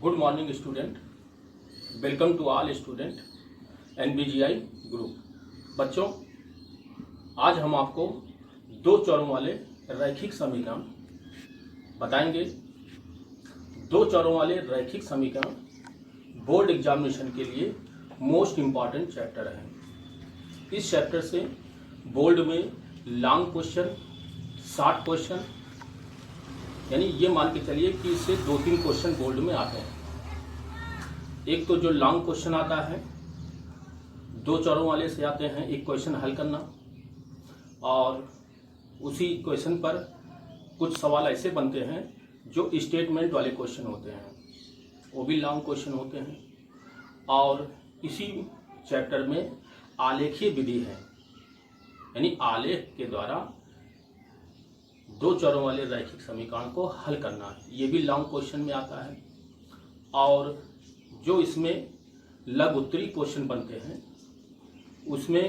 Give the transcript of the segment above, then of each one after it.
Good morning student, welcome to all student NBGI group. बच्चों, आज हम आपको दो चरों वाले रैखिक समीकरण बताएंगे। दो चरों वाले रैखिक समीकरण बोर्ड एग्जामिनेशन के लिए मोस्ट इम्पॉर्टेंट चैप्टर है। इस चैप्टर से बोर्ड में लॉन्ग क्वेश्चन, शॉर्ट क्वेश्चन, यानी ये मान के चलिए कि इससे 2-3 क्वेश्चन बोर्ड में आते हैं। एक तो जो लॉन्ग क्वेश्चन आता है, दो चरों वाले से आते हैं, एक क्वेश्चन हल करना, और उसी क्वेश्चन पर कुछ सवाल ऐसे बनते हैं जो स्टेटमेंट वाले क्वेश्चन होते हैं, वो भी लॉन्ग क्वेश्चन होते हैं। और इसी चैप्टर में आलेखीय विधि है, यानी आलेख के द्वारा दो चरों वाले रैखिक समीकरण को हल करना है, ये भी लॉन्ग क्वेश्चन में आता है। और जो इसमें लघु उत्तरी क्वेश्चन बनते हैं, उसमें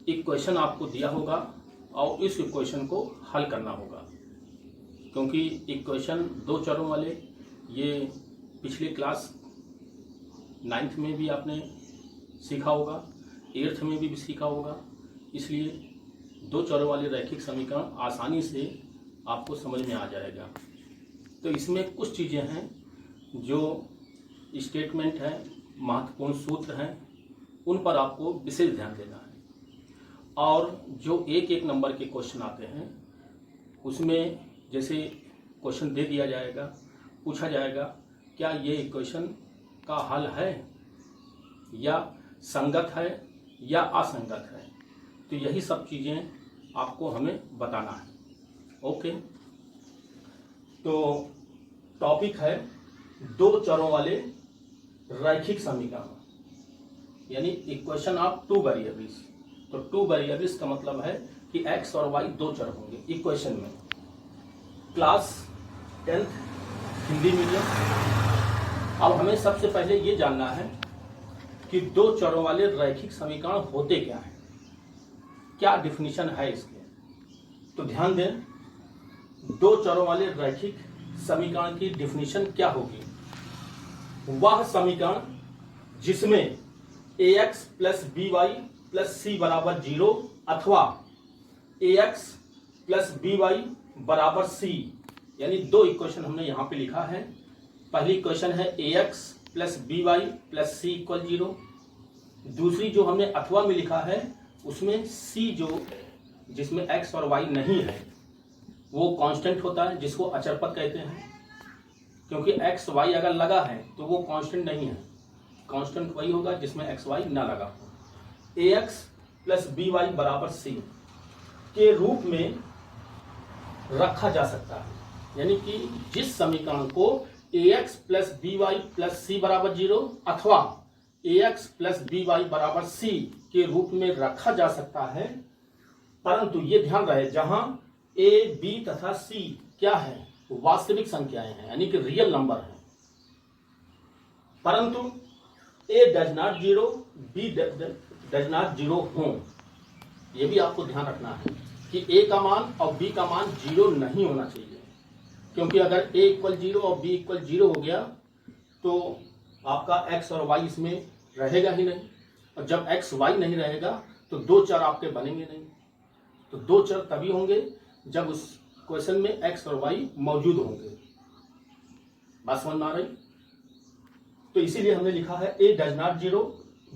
एक क्वेश्चन आपको दिया होगा और इस क्वेश्चन को हल करना होगा, क्योंकि एक क्वेश्चन दो चरों वाले ये पिछले क्लास 9th में भी आपने सीखा होगा, 8th में भी सीखा होगा। इसलिए दो चरों वाले रैखिक समीकरण आसानी से आपको समझ में आ जाएगा। तो इसमें कुछ चीज़ें हैं जो स्टेटमेंट है, महत्वपूर्ण सूत्र हैं, उन पर आपको विशेष ध्यान देना है। और जो एक एक नंबर के क्वेश्चन आते हैं, उसमें जैसे क्वेश्चन दे दिया जाएगा, पूछा जाएगा क्या ये इक्वेशन का हल है या संगत है या असंगत है, तो यही सब चीज़ें आपको हमें बताना है। ओके, तो टॉपिक है दो चरों वाले रैखिक समीकरण, यानी इक्वेशन ऑफ टू वेरिएबल्स। तो टू वेरिएबल्स का मतलब है कि x और y दो चर होंगे इक्वेशन में। Class 10th Hindi medium. अब हमें सबसे पहले ये जानना है कि दो चरों वाले रैखिक समीकरण होते क्या हैं, क्या डिफिनीशन है इसके। तो ध्यान दें, दो चरों वाले रैखिक समीकरण की डिफिनीशन क्या होगी। वह समीकरण जिसमें ax plus by plus c बराबर 0 अथवा ax प्लस by बराबर c, यानी दो इक्वेशन हमने यहाँ पे लिखा है। पहली इक्वेशन है ax plus by plus c equal 0। दूसरी जो हमने अथवा में लिखा है, उसमें c जो जिसमें x और y नहीं है वो कांस्टेंट होता है, जिसको अचरपद कहते हैं, क्योंकि x y अगर लगा है तो वो कांस्टेंट नहीं है। कांस्टेंट वही होगा जिसमें x y ना लगा हो। ax प्लस by बराबर c के रूप में रखा जा सकता है, यानी कि जिस समीकरण को ax plus by plus c बराबर 0 अथवा ax प्लस by बराबर c के रूप में रखा जा सकता है, परंतु ये ध्यान रहे जहां a, b तथा c क्या है, वास्तविक संख्याएं हैं, यानी कि रियल नंबर हैं। परंतु a does not 0, b does not 0 हो। यह भी आपको ध्यान रखना है कि a का मान और b का मान 0 नहीं होना चाहिए, क्योंकि अगर a इक्वल 0 और b इक्वल 0 हो गया तो आपका x और y इसमें रहेगा ही नहीं, और जब x y नहीं रहेगा तो दो चर आपके बनेंगे नहीं। तो दो चर तभी होंगे जब उस क्वेश्चन में x और y मौजूद होंगे। बात समझ में आ रही। तो इसीलिए हमने लिखा है a does not 0,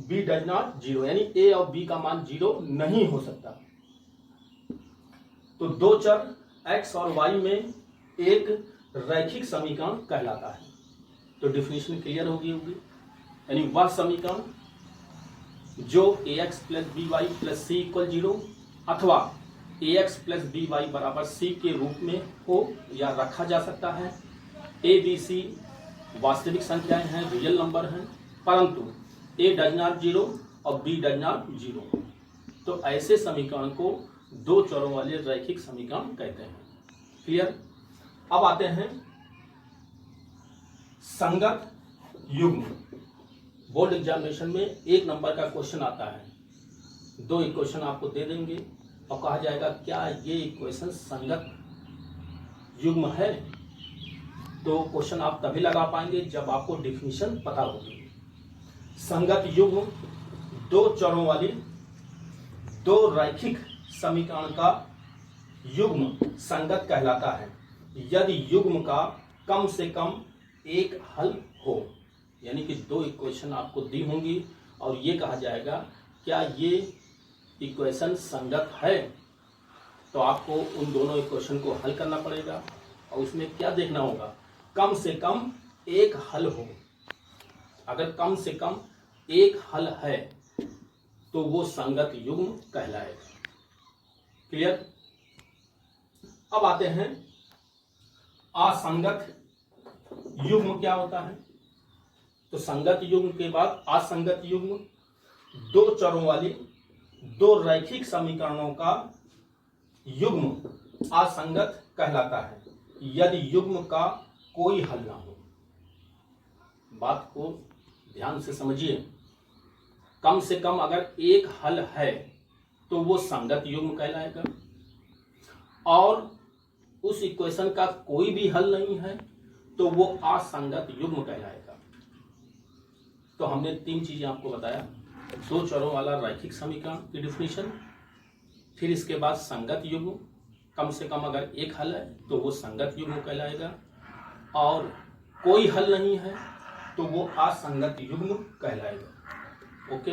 b does not 0, यानी a और b का मान 0 नहीं हो सकता। तो दो चर x और y में एक रैखिक समीकरण कहलाता है। तो डिफिनीशन क्लियर होगी, यानी वह समीकरण जो ax plus by plus c equal 0 अथवा ax प्लस by बराबर c के रूप में हो या रखा जा सकता है। a b c वास्तविक संख्याएं हैं, रियल नंबर हैं, परंतु a डज नॉट 0 और b डज नॉट 0। तो ऐसे समीकरण को दो चरों वाले रैखिक समीकरण कहते हैं। क्लियर। अब आते हैं संगत युग्म। बोर्ड एग्जामिनेशन में एक नंबर का क्वेश्चन आता है, दो इक्वेशन आपको दे देंगे और कहा जाएगा क्या ये इक्वेशन संगत युग्म है। तो क्वेश्चन आप तभी लगा पाएंगे जब आपको डिफिनीशन पता होगी। संगत युग्म दो चरों वाली दो रैखिक समीकरण का युग्म संगत कहलाता है यदि युग्म का कम से कम एक हल हो। यानी कि दो इक्वेशन आपको दी होंगी और ये कहा जाएगा क्या ये इक्वेशन संगत है, तो आपको उन दोनों इक्वेशन को हल करना पड़ेगा और उसमें क्या देखना होगा, कम से कम एक हल हो। अगर कम से कम एक हल है तो वो संगत युग्म कहलाएगा। क्लियर। अब आते हैं असंगत युग्म क्या होता है। तो संगत युग्म के बाद असंगत युग्म दो चरों वाली दो रैखिक समीकरणों का युग्म असंगत कहलाता है यदि युग्म का कोई हल ना हो। बात को ध्यान से समझिए, कम से कम अगर एक हल है तो वो संगत युग्म कहलाएगा और उस इक्वेशन का कोई भी हल नहीं है तो वो असंगत युग्म कहलाएगा। तो हमने तीन चीजें आपको बताया, दो चरों वाला रैखिक समीकरण की डिफिनीशन, फिर इसके बाद संगत युग्म, कम से कम अगर एक हल है तो वो संगत युग्म कहलाएगा और कोई हल नहीं है तो वो असंगत युग्म कहलाएगा। ओके।